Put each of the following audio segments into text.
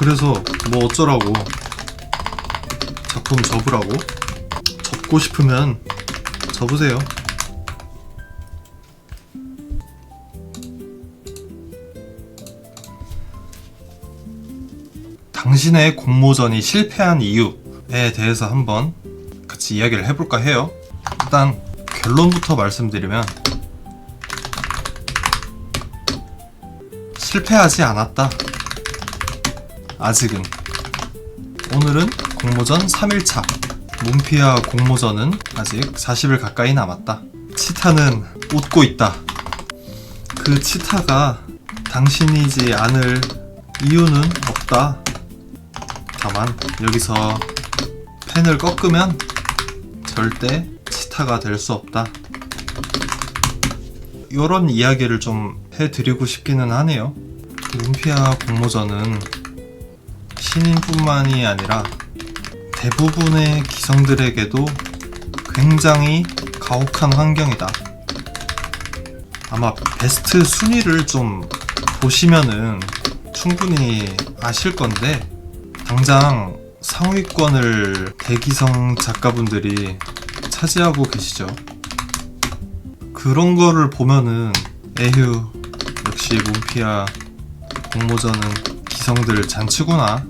그래서 뭐 어쩌라고, 작품 접으라고? 접고 싶으면 접으세요. 당신의 공모전이 실패한 이유에 대해서 한번 같이 이야기를 해볼까 해요. 일단 결론부터 말씀드리면 실패하지 않았다. 아직은. 오늘은 공모전 3일차. 문피아 공모전은 아직 40일 가까이 남았다. 치타는 웃고 있다. 그 치타가 당신이지 않을 이유는 없다. 다만 여기서 펜을 꺾으면 절대 치타가 될 수 없다. 이런 이야기를 좀 해드리고 싶기는 하네요. 문피아 공모전은 신인뿐만이 아니라 대부분의 기성들에게도 굉장히 가혹한 환경이다. 아마 베스트 순위를 좀 보시면은 충분히 아실 건데, 당장 상위권을 대기성 작가분들이 차지하고 계시죠. 그런 거를 보면은 에휴, 역시 문피아 공모전은 기성들 잔치구나,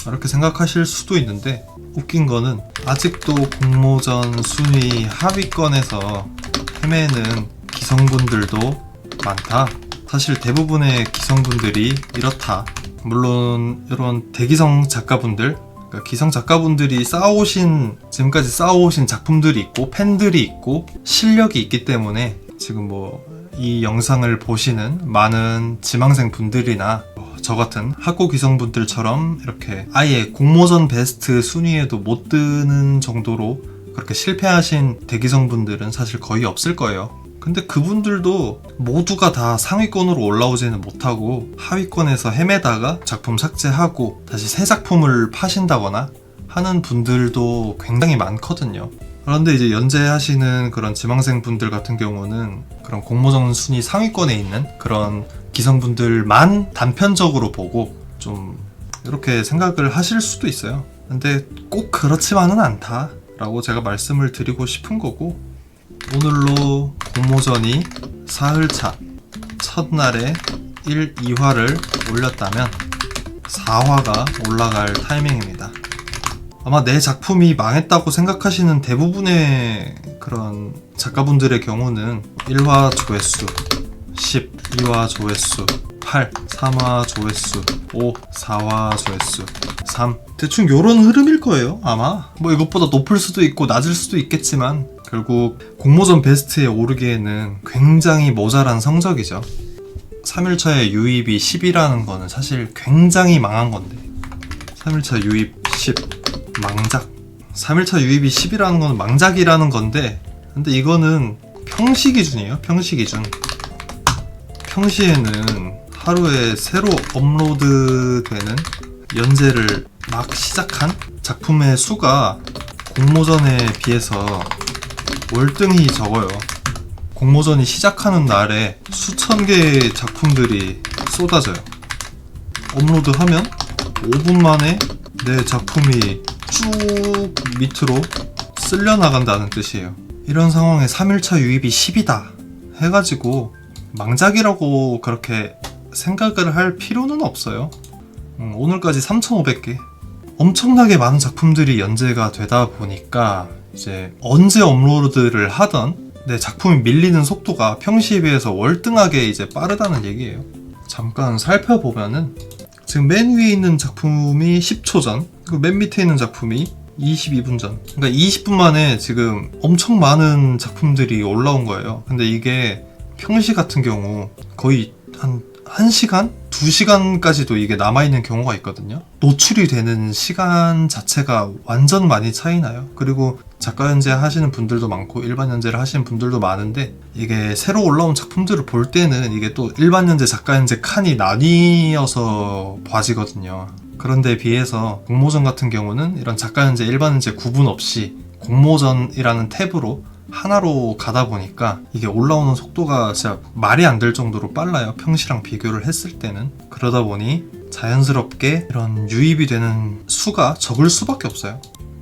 이렇게 생각하실 수도 있는데, 웃긴 거는 아직도 공모전 순위 하위권에서 헤매는 기성분들도 많다. 사실 대부분의 기성분들이 이렇다. 물론 이런 대기성 작가분들, 그러니까 기성 작가분들이 지금까지 쌓아오신 작품들이 있고 팬들이 있고 실력이 있기 때문에 지금 뭐 이 영상을 보시는 많은 지망생 분들이나 저 같은 학고 기성분들처럼 이렇게 아예 공모전 베스트 순위에도 못 드는 정도로 그렇게 실패하신 대기성 분들은 사실 거의 없을 거예요. 근데 그분들도 모두가 다 상위권으로 올라오지는 못하고 하위권에서 헤매다가 작품 삭제하고 다시 새 작품을 파신다거나 하는 분들도 굉장히 많거든요. 그런데 이제 연재하시는 그런 지망생 분들 같은 경우는 그런 공모전 순위 상위권에 있는 그런 기성분들만 단편적으로 보고 좀 이렇게 생각을 하실 수도 있어요. 근데 꼭 그렇지만은 않다 라고 제가 말씀을 드리고 싶은 거고, 오늘로 공모전이 사흘차, 첫날에 1, 2화를 올렸다면 4화가 올라갈 타이밍입니다. 아마 내 작품이 망했다고 생각하시는 대부분의 그런 작가분들의 경우는 1화 조회수 10, 2화 조회수 8, 3화 조회수 5, 4화 조회수 3, 대충 요런 흐름일 거예요. 아마 뭐 이것보다 높을 수도 있고 낮을 수도 있겠지만 결국 공모전 베스트에 오르기에는 굉장히 모자란 성적이죠. 3일차에 유입이 10이라는 거는 사실 굉장히 망한 건데, 3일차 유입 10 망작. 3일차 유입이 10이라는 건 망작이라는 건데, 근데 이거는 평시 기준이에요. 평시 기준. 평시에는 하루에 새로 업로드되는 연재를 막 시작한 작품의 수가 공모전에 비해서 월등히 적어요. 공모전이 시작하는 날에 수천 개의 작품들이 쏟아져요. 업로드하면 5분 만에 내 작품이 쭉 밑으로 쓸려 나간다는 뜻이에요. 이런 상황에 3일차 유입이 10이다 해가지고 망작이라고 그렇게 생각을 할 필요는 없어요. 오늘까지 3,500개 엄청나게 많은 작품들이 연재가 되다 보니까 이제 언제 업로드를 하던 내 작품이 밀리는 속도가 평시에 비해서 월등하게 이제 빠르다는 얘기예요. 잠깐 살펴보면은 지금 맨 위에 있는 작품이 10초 전, 그리고 맨 밑에 있는 작품이 22분 전. 그러니까 20분 만에 지금 엄청 많은 작품들이 올라온 거예요. 근데 이게 평시 같은 경우 거의 한 1시간? 2시간까지도 이게 남아있는 경우가 있거든요. 노출이 되는 시간 자체가 완전 많이 차이나요. 그리고 작가 연재 하시는 분들도 많고 일반 연재를 하시는 분들도 많은데, 이게 새로 올라온 작품들을 볼 때는 이게 또 일반 연재, 작가 연재 칸이 나뉘어서 봐지거든요. 그런데 비해서 공모전 같은 경우는 이런 작가 연재, 일반 연재 구분 없이 공모전이라는 탭으로 하나로 가다 보니까 이게 올라오는 속도가 진짜 말이 안 될 정도로 빨라요. 평시랑 비교를 했을 때는. 그러다 보니 자연스럽게 이런 유입이 되는 수가 적을 수밖에 없어요.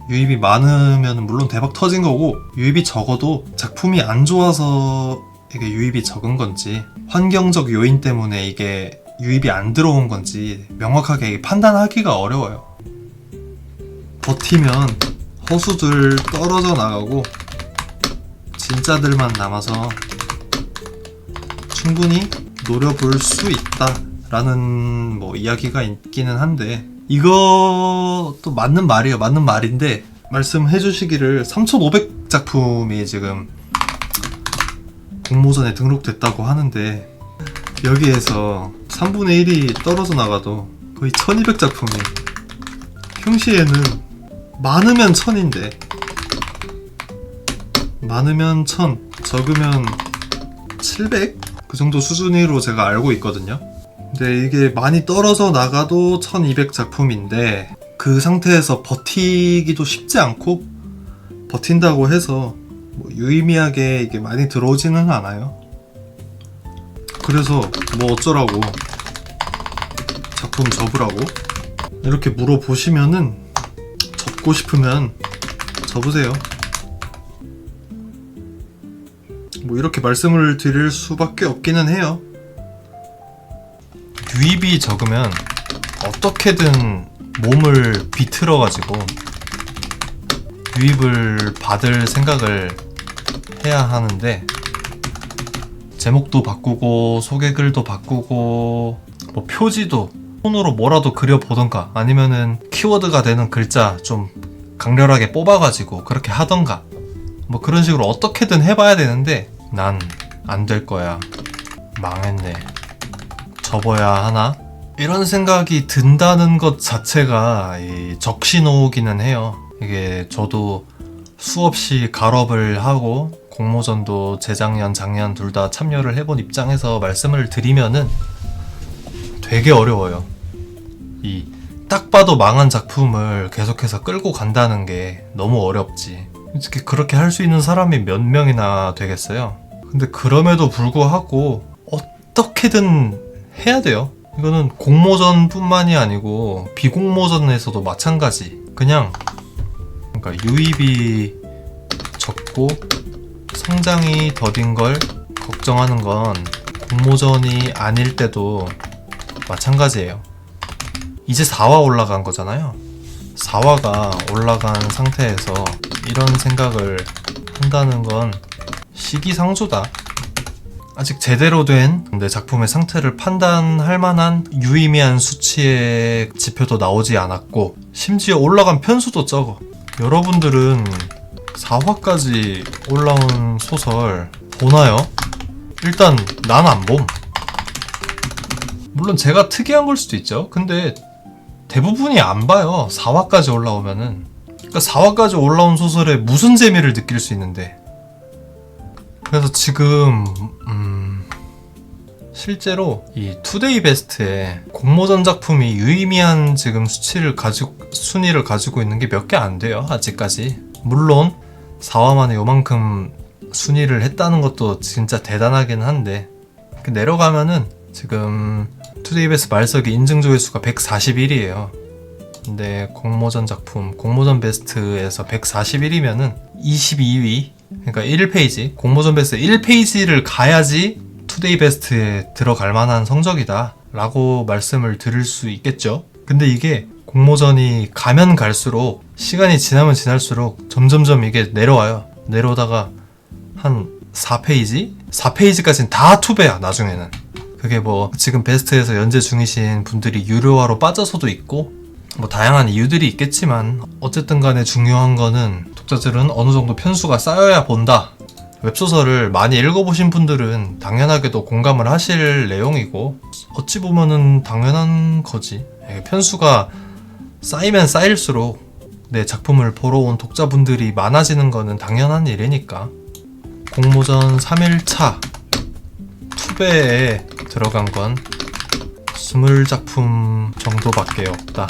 유입이 많으면 물론 대박 터진 거고, 유입이 적어도 작품이 안 좋아서 이게 유입이 적은 건지, 환경적 요인 때문에 이게 유입이 안 들어온 건지 명확하게 판단하기가 어려워요. 버티면 허수들 떨어져 나가고 진짜들만 남아서 충분히 노려볼 수 있다라는 뭐 이야기가 있기는 한데, 이것도 맞는 말이에요. 맞는 말인데, 말씀해 주시기를 3,500작품이 지금 공모전에 등록됐다고 하는데, 여기에서 3분의 1이 떨어져 나가도 거의 1200작품이, 평시에는 많으면 1000인데 많으면 1000, 적으면 700? 그 정도 수준으로 제가 알고 있거든요. 근데 이게 많이 떨어져 나가도 1200작품인데 그 상태에서 버티기도 쉽지 않고, 버틴다고 해서 뭐 유의미하게 이게 많이 들어오지는 않아요. 그래서 뭐 어쩌라고, 작품 접으라고 이렇게 물어보시면은 접고 싶으면 접으세요. 뭐 이렇게 말씀을 드릴 수밖에 없기는 해요. 유입이 적으면 어떻게든 몸을 비틀어 가지고 유입을 받을 생각을 해야 하는데, 제목도 바꾸고 소개글도 바꾸고 뭐 표지도 손으로 뭐라도 그려보던가, 아니면은 키워드가 되는 글자 좀 강렬하게 뽑아가지고 그렇게 하던가, 뭐 그런 식으로 어떻게든 해봐야 되는데, 난 안 될 거야, 망했네, 접어야 하나? 이런 생각이 든다는 것 자체가 적신호기는 해요. 이게 저도 수없이 갈업을 하고 공모전도 재작년, 작년 둘 다 참여를 해본 입장에서 말씀을 드리면은 되게 어려워요. 이 딱 봐도 망한 작품을 계속해서 끌고 간다는 게 너무 어렵지. 솔직히 그렇게 할 수 있는 사람이 몇 명이나 되겠어요. 근데 그럼에도 불구하고 어떻게든 해야 돼요. 이거는 공모전 뿐만이 아니고 비공모전에서도 마찬가지. 그러니까 유입이 적고 성장이 더딘 걸 걱정하는 건 공모전이 아닐 때도 마찬가지예요. 이제 4화 올라간 거잖아요. 4화가 올라간 상태에서 이런 생각을 한다는 건 시기상조다. 아직 제대로 된 내 작품의 상태를 판단할 만한 유의미한 수치의 지표도 나오지 않았고, 심지어 올라간 편수도 적어. 여러분들은 4화까지 올라온 소설 보나요? 일단 난 안 봄. 물론 제가 특이한 걸 수도 있죠. 근데 대부분이 안 봐요. 4화까지 올라오면은. 그러니까 4화까지 올라온 소설에 무슨 재미를 느낄 수 있는데. 그래서 지금 실제로 이 투데이 베스트에 공모전 작품이 유의미한 지금 순위를 가지고 있는 게 몇 개 안 돼요, 아직까지. 물론 4화 만에 요만큼 순위를 했다는 것도 진짜 대단하긴 한데, 내려가면은 지금 투데이 베스트 말석이 인증 조회수가 141이에요. 근데 공모전 작품, 공모전 베스트에서 141이면은 22위, 그러니까 1페이지, 공모전 베스트 1페이지를 가야지 투데이 베스트에 들어갈 만한 성적이다 라고 말씀을 드릴 수 있겠죠. 근데 이게 공모전이 가면 갈수록, 시간이 지나면 지날수록 점점점 이게 내려와요. 내려오다가 한 4페이지? 4페이지까지는 다 투배야, 나중에는. 그게 뭐 지금 베스트에서 연재 중이신 분들이 유료화로 빠져서도 있고, 뭐 다양한 이유들이 있겠지만, 어쨌든 간에 중요한 거는 독자들은 어느 정도 편수가 쌓여야 본다. 웹소설을 많이 읽어보신 분들은 당연하게도 공감을 하실 내용이고, 어찌 보면은 당연한 거지. 편수가 쌓이면 쌓일수록 내 작품을 보러 온 독자분들이 많아지는 거는 당연한 일이니까. 공모전 3일차 투배에 들어간 건 20작품 정도밖에 없다.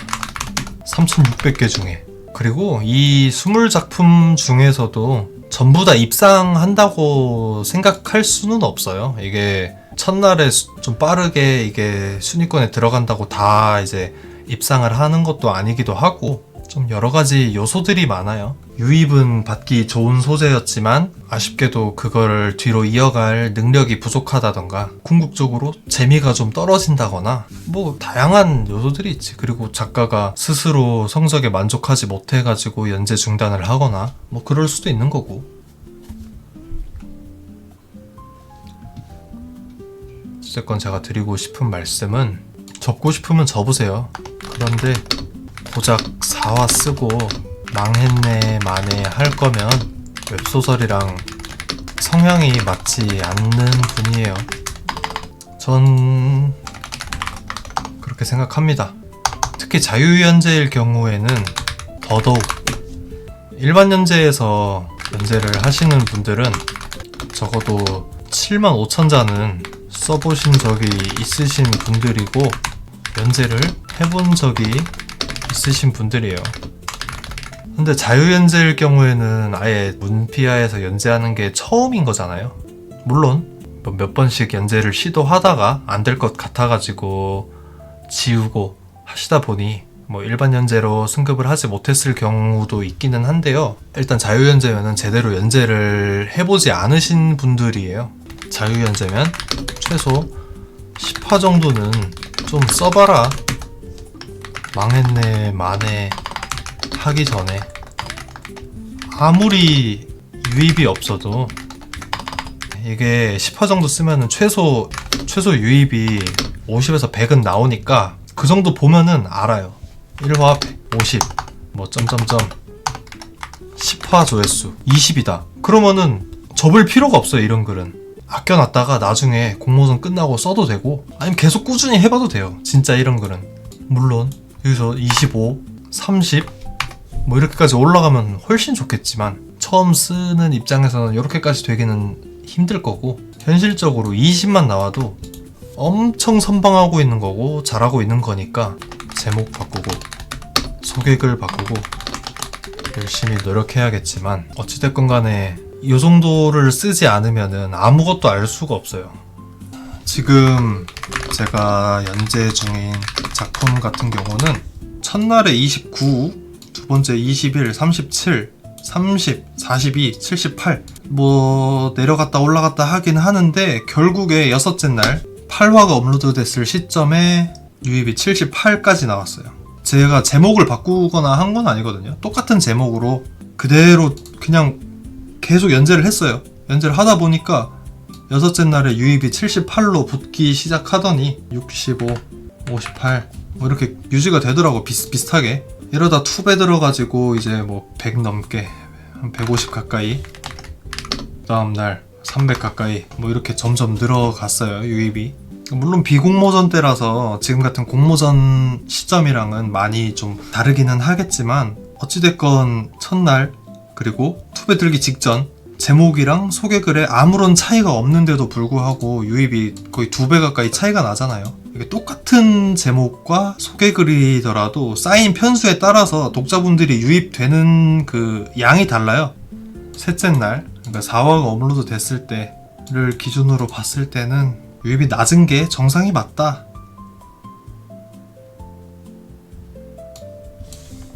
3600개 중에. 그리고 이 20작품 중에서도 전부 다 입상한다고 생각할 수는 없어요. 이게 첫날에 좀 빠르게 이게 순위권에 들어간다고 다 이제 입상을 하는 것도 아니기도 하고 좀 여러 가지 요소들이 많아요. 유입은 받기 좋은 소재였지만 아쉽게도 그거를 뒤로 이어갈 능력이 부족하다던가 궁극적으로 재미가 좀 떨어진다거나 뭐 다양한 요소들이 있지. 그리고 작가가 스스로 성적에 만족하지 못해가지고 연재 중단을 하거나 뭐 그럴 수도 있는 거고. 어쨌건 제가 드리고 싶은 말씀은 접고 싶으면 접으세요. 그런데 고작 4화 쓰고 망했네 마네 할 거면 웹소설이랑 성향이 맞지 않는 분이에요. 전 그렇게 생각합니다. 특히 자유연재일 경우에는 더더욱. 일반 연재에서 연재를 하시는 분들은 적어도 75,000자는 써보신 적이 있으신 분들이고 연재를 해본 적이 있으신 분들이에요. 근데 자유연재일 경우에는 아예 문피아에서 연재하는 게 처음인 거잖아요. 물론 몇 번씩 연재를 시도하다가 안 될 것 같아가지고 지우고 하시다 보니 뭐 일반 연재로 승급을 하지 못했을 경우도 있기는 한데요. 일단 자유연재면은 제대로 연재를 해보지 않으신 분들이에요. 자유연재면 최소 10화 정도는 좀 써봐라. 망했네 마네 하기 전에. 아무리 유입이 없어도 이게 10화 정도 쓰면은 최소 유입이 50에서 100은 나오니까 그 정도 보면은 알아요. 1화 50 뭐 점점점 10화 조회수 20이다 그러면은 접을 필요가 없어요. 이런 글은 아껴놨다가 나중에 공모전 끝나고 써도 되고 아니면 계속 꾸준히 해봐도 돼요. 진짜 이런 글은. 물론 여기서 25, 30 뭐 이렇게까지 올라가면 훨씬 좋겠지만 처음 쓰는 입장에서는 이렇게까지 되기는 힘들 거고 현실적으로 20만 나와도 엄청 선방하고 있는 거고 잘하고 있는 거니까 제목 바꾸고 소개글 바꾸고 열심히 노력해야겠지만 어찌됐건 간에 이 정도를 쓰지 않으면은 아무것도 알 수가 없어요. 지금 제가 연재 중인 작품 같은 경우는 첫날에 29, 두 번째 21, 37, 30, 42, 78 뭐 내려갔다 올라갔다 하긴 하는데 결국에 여섯째 날 8화가 업로드 됐을 시점에 유입이 78까지 나왔어요. 제가 제목을 바꾸거나 한 건 아니거든요. 똑같은 제목으로 그대로 그냥 계속 연재를 했어요. 연재를 하다 보니까 여섯째 날에 유입이 78로 붙기 시작하더니 65, 58 뭐 이렇게 유지가 되더라고. 비슷하게. 이러다 투배 들어가지고 이제 뭐 100 넘게 한 150 가까이 다음날 300 가까이 뭐 이렇게 점점 늘어갔어요. 유입이. 물론 비공모전 때라서 지금 같은 공모전 시점이랑은 많이 좀 다르기는 하겠지만 어찌됐건 첫날 그리고 투배 들기 직전 제목이랑 소개글에 아무런 차이가 없는데도 불구하고 유입이 거의 2배 가까이 차이가 나잖아요. 이게 똑같은 제목과 소개글이더라도 쌓인 편수에 따라서 독자분들이 유입되는 그 양이 달라요. 셋째 날, 그러니까 4화가 업로드 됐을 때를 기준으로 봤을 때는 유입이 낮은 게 정상이 맞다.